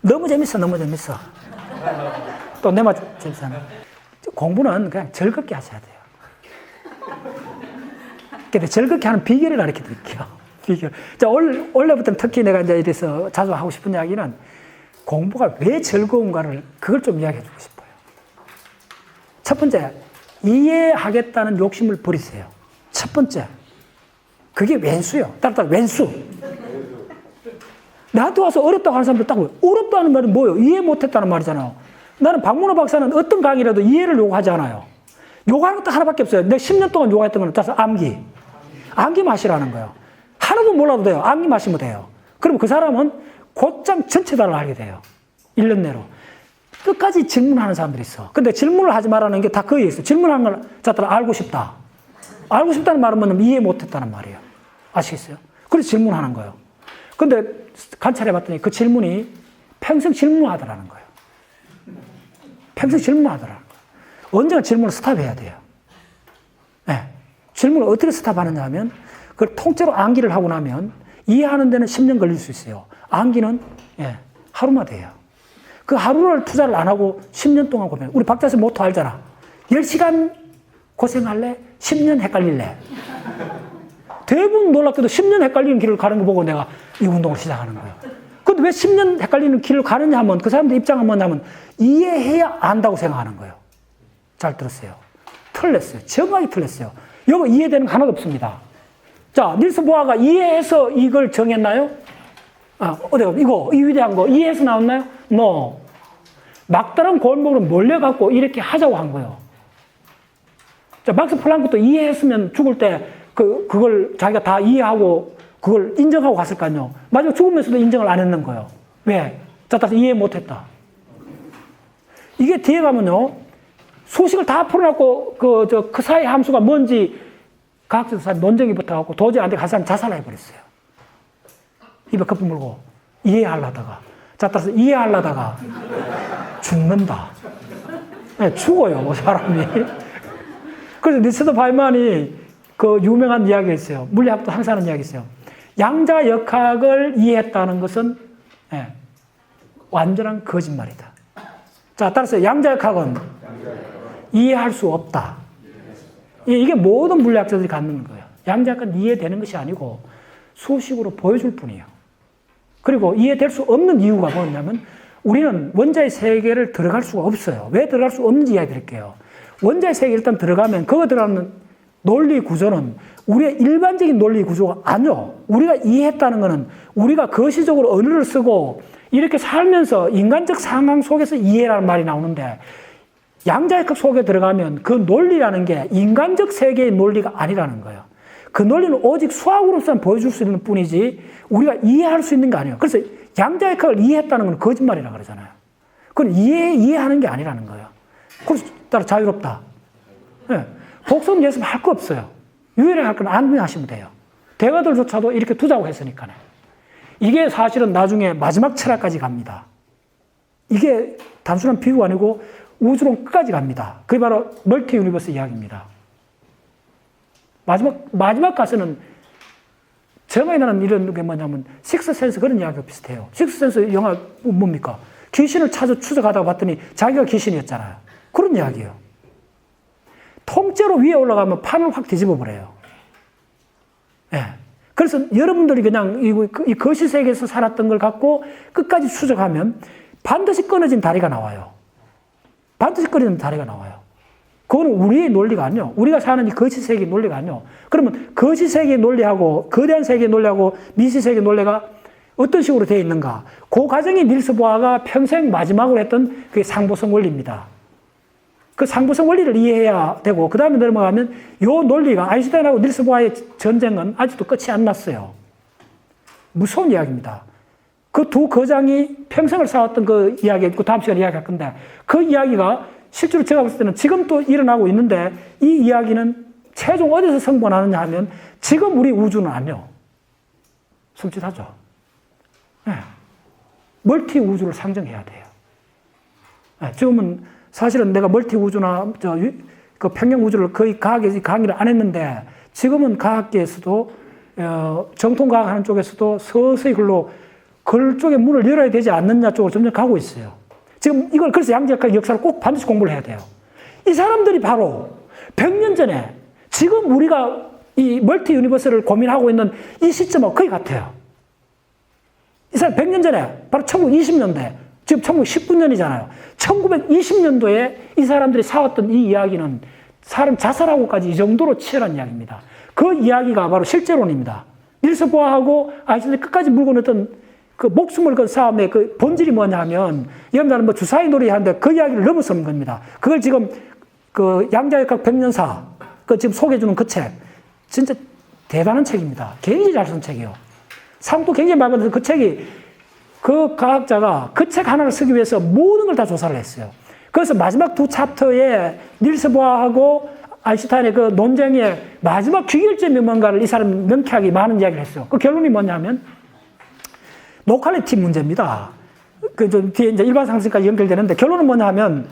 너무 재밌어. 또 내 맛 재밌어. 공부는 그냥 즐겁게 하셔야 돼요. 근데 즐겁게 하는 비결을 가르쳐 드릴게요. 비결. 자, 원래부터는 특히 내가 이제 이래서 자주 하고 싶은 이야기는 공부가 왜 즐거운가를 그걸 좀 이야기해 주고 싶어요. 첫 번째, 이해하겠다는 욕심을 버리세요. 첫 번째. 그게 왼수요. 따라 왼수. 나한테 와서 어렵다고 하는 사람들 딱 어렵다는 말은 뭐예요? 이해 못했다는 말이잖아요. 나는 박문호 박사는 어떤 강의라도 이해를 요구하지 않아요. 요구하는 것도 하나밖에 없어요. 내가 10년 동안 요구했던 건 따라서 암기. 암기 마시라는 거예요. 하나도 몰라도 돼요. 암기 마시면 돼요. 그럼 그 사람은 곧장 전체 다를 알게 돼요. 1년 내로. 끝까지 질문하는 사람들이 있어. 근데 질문을 하지 말라는 게 다 거기에 있어. 질문하는 걸 자꾸 알고 싶다. 알고 싶다는 말은 뭐냐면 이해 못했다는 말이에요. 아시겠어요? 그래서 질문하는 거예요. 근데 관찰해봤더니 그 질문이 평생 질문하더라는 거예요. 평생 질문하더라는 거예요. 언젠가 질문을 스탑해야 돼요. 네. 질문을 어떻게 스탑하느냐 하면 그걸 통째로 암기를 하고 나면 이해하는 데는 10년 걸릴 수 있어요. 암기는 하루만 돼요. 그 하루를 투자를 안 하고 10년 동안 고민. 우리 박자수 모토 알잖아. 10시간 고생할래? 10년 헷갈릴래? 대부분 놀랍게도 10년 헷갈리는 길을 가는 거 보고 내가 이 운동을 시작하는 거예요. 근데 왜 10년 헷갈리는 길을 가느냐 하면 그 사람들 입장은 뭐냐면 이해해야 안다고 생각하는 거예요. 잘 들었어요. 틀렸어요. 정확히 틀렸어요. 이거 이해되는 거 하나도 없습니다. 자, 닐스 보아가 이해해서 이걸 정했나요? 이거, 이 위대한 거 이해해서 나왔나요? No. 막다른 골목으로 몰려갖고 이렇게 하자고 한 거예요. 자, 막스 플랑크도 이해했으면 죽을 때 그걸 자기가 다 이해하고 그걸 인정하고 갔을 거 아니에요. 마지막 죽으면서도 인정을 안 했는 거예요. 왜? 자, 따라서 이해 못했다. 이게 뒤에 가면요. 소식을 다 풀어놓고 그 사이 함수가 뭔지 과학자들 논쟁이 붙어갖고 도저히 안 돼. 한 사람 자살해버렸어요. 입에 거품 물고 이해하려다가. 자, 따라서 이해하려다가 죽는다. 네, 죽어요, 사람이. 그래서 리처드 파이만이 그 유명한 이야기가 있어요. 물리학도 항상 하는 이야기 있어요. 양자역학을 이해했다는 것은 완전한 거짓말이다. 자, 따라서 양자역학은 이해할 수 없다. 이게 모든 물리학자들이 갖는 거예요. 양자역학은 이해되는 것이 아니고 수식으로 보여줄 뿐이에요. 그리고 이해될 수 없는 이유가 뭐냐면 우리는 원자의 세계를 들어갈 수가 없어요. 왜 들어갈 수 없는지 이야기 드릴게요. 원자의 세계에 일단 들어가면 그거 들어가는 논리 구조는 우리의 일반적인 논리 구조가 아니요. 우리가 이해했다는 것은 우리가 거시적으로 언어를 쓰고 이렇게 살면서 인간적 상황 속에서 이해라는 말이 나오는데 양자역학 속에 들어가면 그 논리라는 게 인간적 세계의 논리가 아니라는 거예요. 그 논리는 오직 수학으로서만 보여줄 수 있는 뿐이지 우리가 이해할 수 있는 게 아니에요. 그래서 양자역학을 이해했다는 건 거짓말이라고 그러잖아요. 그건 이해하는 게 아니라는 거예요. 그래서 따라 자유롭다. 네. 복선 연습할 거 없어요. 유일하게 할 건 안면하시면 돼요. 대가들조차도 이렇게 두자고 했으니까요. 이게 사실은 나중에 마지막 철학까지 갑니다. 이게 단순한 비유가 아니고 우주론 끝까지 갑니다. 그게 바로 멀티 유니버스 이야기입니다. 마지막 가서는 정말 나는 이런 게 뭐냐면 식스센스 그런 이야기가 비슷해요. 식스센스 영화 뭡니까? 귀신을 찾아 추적하다가 봤더니 자기가 귀신이었잖아요. 그런 이야기예요. 통째로 위에 올라가면 판을 확 뒤집어 버려요. 예. 그래서 여러분들이 그냥 이 거시세계에서 살았던 걸 갖고 끝까지 추적하면 반드시 끊어진 다리가 나와요. 반드시 끊어진 다리가 나와요. 그건 우리의 논리가 아니에요. 우리가 사는 이 거시세계의 논리가 아니에요. 그러면 거시세계의 논리하고 거대한 세계의 논리하고 미시세계의 논리가 어떤 식으로 되어 있는가? 그 과정이 닐스 보아가 평생 마지막으로 했던 그게 상보성 원리입니다. 그 상보성 원리를 이해해야 되고 그 다음에 넘어가면 이 논리가 아인슈타인하고 닐스 보아의 전쟁은 아직도 끝이 안 났어요. 무서운 이야기입니다. 그 두 거장이 평생을 싸웠던 그 이야기, 그 다음 시간에 이야기할 건데 그 이야기가 실제로 제가 봤을 때는 지금 또 일어나고 있는데 이 이야기는 최종 어디서 성공하느냐 하면 지금 우리 우주는 아니요. 솔직하죠. 네. 멀티 우주를 상정해야 돼요. 네. 지금은 사실은 내가 멀티 우주나 그 평형 우주를 거의 과학에서 강의를 안 했는데 지금은 과학계에서도 정통 과학 하는 쪽에서도 서서히 글로 그쪽에 문을 열어야 되지 않느냐 쪽으로 점점 가고 있어요. 지금 이걸 그래서 양자역학 역사를 꼭 반드시 공부를 해야 돼요. 이 사람들이 바로 100년 전에 지금 우리가 이 멀티 유니버스를 고민하고 있는 이 시점하고 거의 같아요. 이 사람 100년 전에 바로 1920년대, 지금 1919년이잖아요. 1920년도에 이 사람들이 싸웠던 이 이야기는 사람 자살하고까지 이 정도로 치열한 이야기입니다. 그 이야기가 바로 실제론입니다. 닐스 보아하고 아인슈타인이 끝까지 물고 넣었던 그 목숨을 건 싸움의 그 본질이 뭐냐 하면, 여러분들은 뭐 주사위 놀이 하는데 그 이야기를 넘어서는 겁니다. 그걸 지금 그 양자역학 백년사, 그 지금 소개해주는 그 책, 진짜 대단한 책입니다. 굉장히 잘 쓴 책이에요. 상도 굉장히 많이 받아서 그 책이, 그 과학자가 그 책 하나를 쓰기 위해서 모든 걸 다 조사를 했어요. 그래서 마지막 두 챕터에 닐스 보아하고 아인슈타인의 그 논쟁의 마지막 귀결점이 뭔가를 이 사람이 명쾌하게 많은 이야기를 했어요. 그 결론이 뭐냐면, 로컬리티 문제입니다. 그 좀 뒤에 이제 일반 상승까지 연결되는데, 결론은 뭐냐면,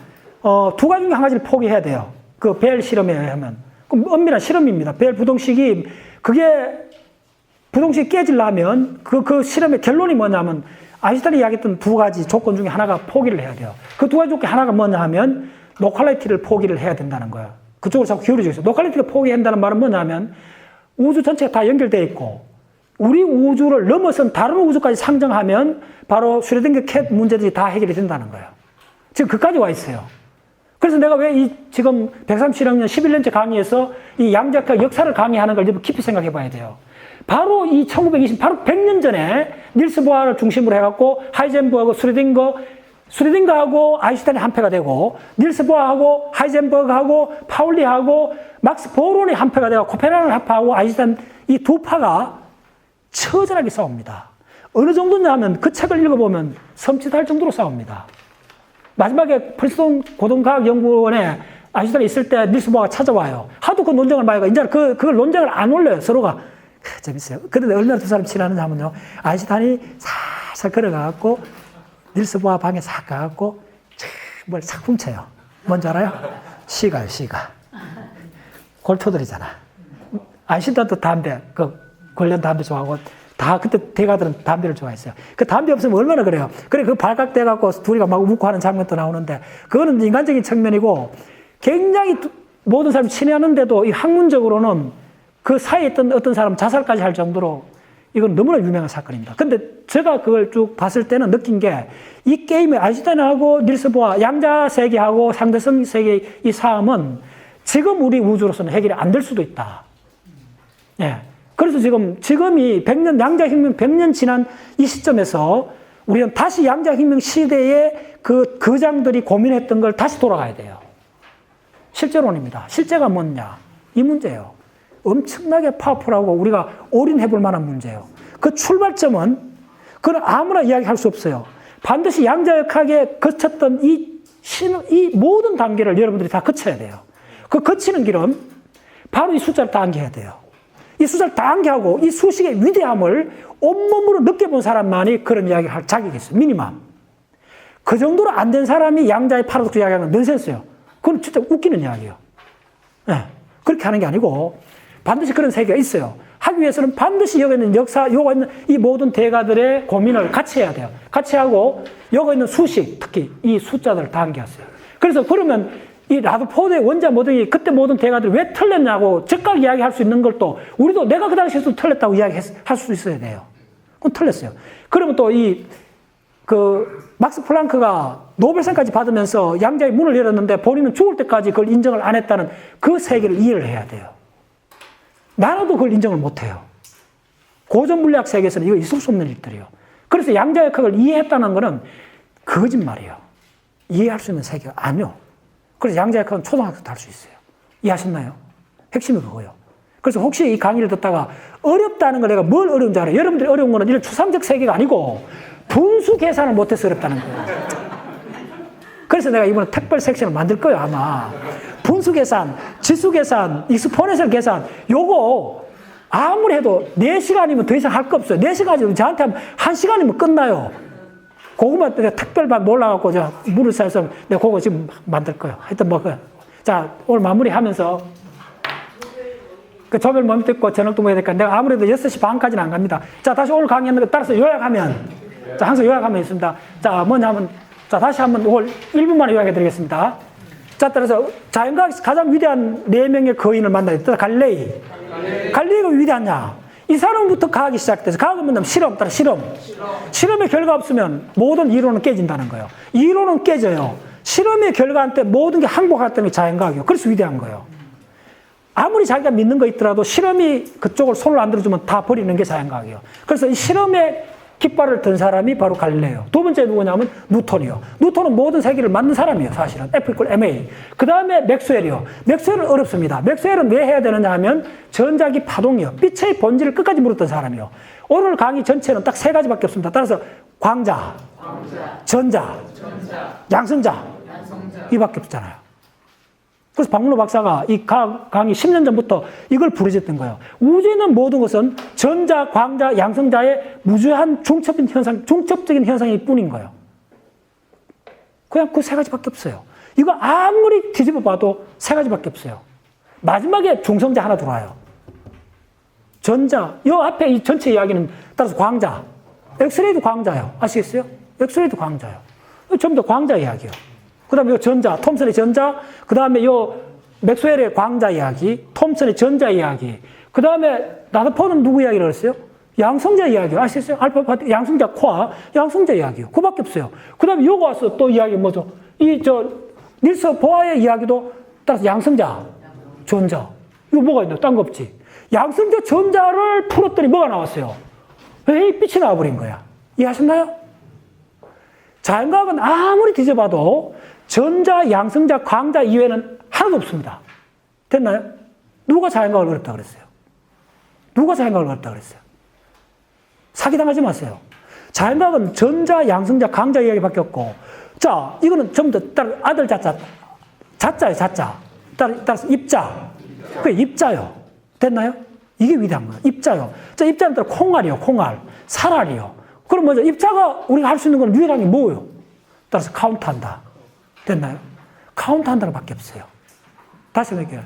두 가지 중에 한 가지를 포기해야 돼요. 그 벨 실험에 의하면. 그 엄밀한 실험입니다. 벨 부동식이, 그게 부동식이 깨지려면 그 실험의 결론이 뭐냐면, 아인슈타인이 이야기했던 두 가지 조건 중에 하나가 포기를 해야 돼요. 그 두 가지 조건 하나가 뭐냐 하면, 로컬리티를 포기를 해야 된다는 거예요. 그쪽으로 자꾸 기울여져 있어요. 로컬리티를 포기한다는 말은 뭐냐면, 우주 전체가 다 연결되어 있고, 우리 우주를 넘어선 다른 우주까지 상정하면 바로 슈레딩거 캣 문제들이 다 해결이 된다는 거예요. 지금 그까지 와 있어요. 그래서 내가 왜 이 지금 137학년 11년째 강의에서 이 양자역학 역사를 강의하는 걸 깊이 생각해 봐야 돼요. 바로 이 1920, 바로 100년 전에 닐스 보아를 중심으로 해갖고 하이젠버그, 슈레딩거하고 아인슈타인이 한패가 되고, 닐스 보아하고 하이젠버그하고 파울리하고 막스 보론이 한패가 되고, 코페르니쿠스 한파하고 아인슈타인 이 두 파가 처절하게 싸웁니다. 어느 정도냐 하면 그 책을 읽어보면 섬찟할 정도로 싸웁니다. 마지막에 프린스턴 고등과학연구원에 아인슈타인이 있을 때 닐스 보아가 찾아와요. 하도 그 논쟁을 많이 하고, 이제 그걸 논쟁을 안 올려요, 서로가. 재밌어요. 그런데 얼마나 두 사람이 친하는지 하면요. 아인슈타인이 살살 걸어가갖고, 닐스 보아 방에 싹 가갖고, 뭘 싹 훔쳐요. 뭔지 알아요? 시가요, 시가. 골토들이잖아. 아인슈타인도 담배, 관련 담배 좋아하고, 다 그때 대가들은 담배를 좋아했어요. 그 담배 없으면 얼마나 그래요. 그래, 그 발각돼갖고 둘이가 막 웃고 하는 장면도 나오는데, 그거는 인간적인 측면이고, 굉장히 모든 사람이 친해하는데도 이 학문적으로는 그 사이에 있던 어떤 사람 자살까지 할 정도로 이건 너무나 유명한 사건입니다. 근데 제가 그걸 쭉 봤을 때는 느낀 게, 이 게임의 아인슈타인하고 닐스 보아, 양자 세계하고 상대성 세계의 이 싸움은 지금 우리 우주로서는 해결이 안 될 수도 있다. 예. 그래서 지금이 100년, 양자혁명 100년 지난 이 시점에서 우리는 다시 양자혁명 시대의 그 거장들이 고민했던 걸 다시 돌아가야 돼요. 실제론입니다. 실제가 뭐냐? 이 문제예요. 엄청나게 파워풀하고 우리가 올인해 볼 만한 문제예요. 그 출발점은, 그건 아무나 이야기할 수 없어요. 반드시 양자역학에 거쳤던 이 모든 단계를 여러분들이 다 거쳐야 돼요. 그 거치는 길은 바로 이 숫자를 다 암기해야 돼요. 이 숫자를 다 암기하고 이 수식의 위대함을 온몸으로 느껴본 사람만이 그런 이야기를 할 자격이 있어요. 미니멈. 그 정도로 안 된 사람이 양자의 파라독스 이야기하는 건 넌센스예요. 그건 진짜 웃기는 이야기예요. 네. 그렇게 하는 게 아니고 반드시 그런 세계가 있어요. 하기 위해서는 반드시 여기 있는 역사, 요가 있는 이 모든 대가들의 고민을 같이 해야 돼요. 같이 하고 여기 있는 수식, 특히 이 숫자들을 다 암기하세요. 그래서 그러면 이 라드포드의 원자 모델이 그때 모든 대가들이 왜 틀렸냐고 즉각 이야기할 수 있는 걸 또 우리도 내가 그 당시에도 틀렸다고 이야기할 수 있어야 돼요. 그건 틀렸어요. 그러면 또 막스 플랑크가 노벨상까지 받으면서 양자의 문을 열었는데 본인은 죽을 때까지 그걸 인정을 안 했다는 그 세계를 이해를 해야 돼요. 나라도 그걸 인정을 못 해요. 고전 물리학 세계에서는 이거 있을 수 없는 일들이에요. 그래서 양자역학을 이해했다는 것은 거짓말이에요. 이해할 수 있는 세계가 아니요. 그래서 양자역학은 초등학생도 할 수 있어요. 이해하셨나요? 핵심이 그거예요. 그래서 혹시 이 강의를 듣다가 어렵다는 걸 내가 뭘 어려운 줄 알아요? 여러분들이 어려운 거는 이런 추상적 세계가 아니고 분수 계산을 못해서 어렵다는 거예요. 그래서 내가 이번에 특별 섹션을 만들 거예요, 아마. 분수 계산, 지수 계산, 익스포넨셜 계산, 요거 아무리 해도 4시간이면 더 이상 할 거 없어요. 4시간이면 저한테 하면 1시간이면 끝나요. 그거만 내가 특별반 몰라갖고 제가 물을 쌓아서 내가 그거 지금 만들 거예요. 하여튼 자, 오늘 마무리하면서 그 조별 모임 듣고 저녁도 먹어야 되니까 내가 아무래도 6시 반까지는 안 갑니다. 자, 다시 오늘 강의하는 거 따라서 요약하면 자, 항상 요약하면 있습니다. 자, 뭐냐면, 자, 다시 한번 이걸 1분 만에 요약해 드리겠습니다. 자, 따라서 자연과학에서 가장 위대한 4명의 거인을 만나야 돼. 갈릴레이. 갈릴레이가 왜 위대하냐? 이 사람부터 과학이 시작돼서, 과학은 뭐냐면 실험, 따라 실험. 실험의 결과 없으면 모든 이론은 깨진다는 거예요. 이론은 깨져요. 실험의 결과한테 모든 게 항복했다는 게 자연과학이에요. 그래서 위대한 거예요. 아무리 자기가 믿는 거 있더라도 실험이 그쪽을 손을 안 들어주면 다 버리는 게 자연과학이에요. 그래서 이 실험의 깃발을 든 사람이 바로 갈릴레오. 두 번째 누구냐면 뉴턴이요. 뉴턴은 모든 세계를 만든 사람이에요, 사실은. F=ma. 그 다음에 맥스웰이요. 맥스웰은 어렵습니다. 맥스웰은 왜 해야 되느냐 하면 전자기 파동이요. 빛의 본질을 끝까지 물었던 사람이요. 오늘 강의 전체는 딱 3가지밖에 없습니다. 따라서 광자, 전자, 양성자. 이밖에 없잖아요. 그래서 박문호 박사가 이 강의 10년 전부터 이걸 부르짖던 거예요. 우주에 있는 모든 것은 전자, 광자, 양성자의 무주한 중첩적인 현상일 뿐인 거예요. 그냥 그 3가지밖에 없어요. 이거 아무리 뒤집어 봐도 3가지밖에 없어요. 마지막에 중성자 하나 들어와요. 전자, 이 앞에 이 전체 이야기는 따라서 광자. 엑스레이도 광자예요. 아시겠어요? 엑스레이도 광자예요. 전부 다 광자 이야기예요. 그 다음에 요 전자, 톰슨의 전자, 그 다음에 요 맥스웰의 광자 이야기, 톰슨의 전자 이야기, 그 다음에 라더포드는 누구 이야기를 했어요? 양성자 이야기요. 아시겠어요? 알파, 양성자, 코아, 양성자 이야기요. 그밖에 없어요. 그 다음에 요거 와서 또 이야기 뭐죠? 닐스 보아의 이야기도 따라서 양성자, 전자. 이거 뭐가 있나? 딴 거 없지. 양성자, 전자를 풀었더니 뭐가 나왔어요? 에이, 빛이 나와버린 거야. 이해하셨나요? 자연과학은 아무리 뒤져봐도 전자, 양성자, 광자 이외에는 하나도 없습니다. 됐나요? 누가 자연과학을 어렵다 그랬어요? 누가 자연과학을 어렵다 그랬어요? 사기당하지 마세요. 자연과학은 전자, 양성자, 광자 이야기밖에 없고, 자, 이거는 전부 다 아들 자자예요, 자자. 따라서 입자. 그게 입자요. 됐나요? 이게 위대한 거예요. 입자요. 자, 입자는 따라 콩알이요, 콩알. 살알이요. 그럼 뭐죠? 입자가 우리가 할 수 있는 건 유일한 게 뭐예요? 따라서 카운트한다. 됐나요? 카운트한다는 밖에 없어요. 다시 말할게요.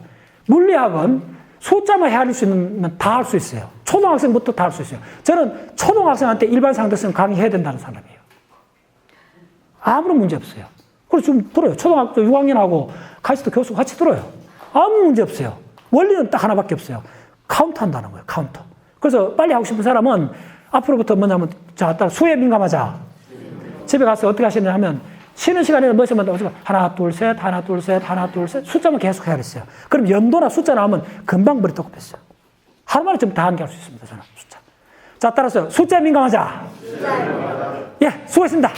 물리학은 숫자만 헤아릴 수 있는 다 할 수 있어요. 초등학생부터 다 할 수 있어요. 저는 초등학생한테 일반 상대성 강의해야 된다는 사람이에요. 아무런 문제 없어요. 그래서 좀 들어요. 초등학교 6학년하고 카이스트 교수 같이 들어요. 아무 문제 없어요. 원리는 딱 하나밖에 없어요. 카운트한다는 거예요. 카운트. 그래서 빨리 하고 싶은 사람은 앞으로부터 뭐냐면, 자, 수에 민감하자. 집에 가서 어떻게 하시냐 하면, 쉬는 시간에는 뭐 하시면, 하나, 둘, 셋, 하나, 둘, 셋, 하나, 둘, 셋, 숫자만 계속 해야겠어요. 그럼 연도나 숫자 나오면 금방 머리 똑같았어요. 하루 만에 좀 다 암기할 수 있습니다, 저는 숫자. 자, 따라서 숫자에 민감하자. 예, 수고했습니다.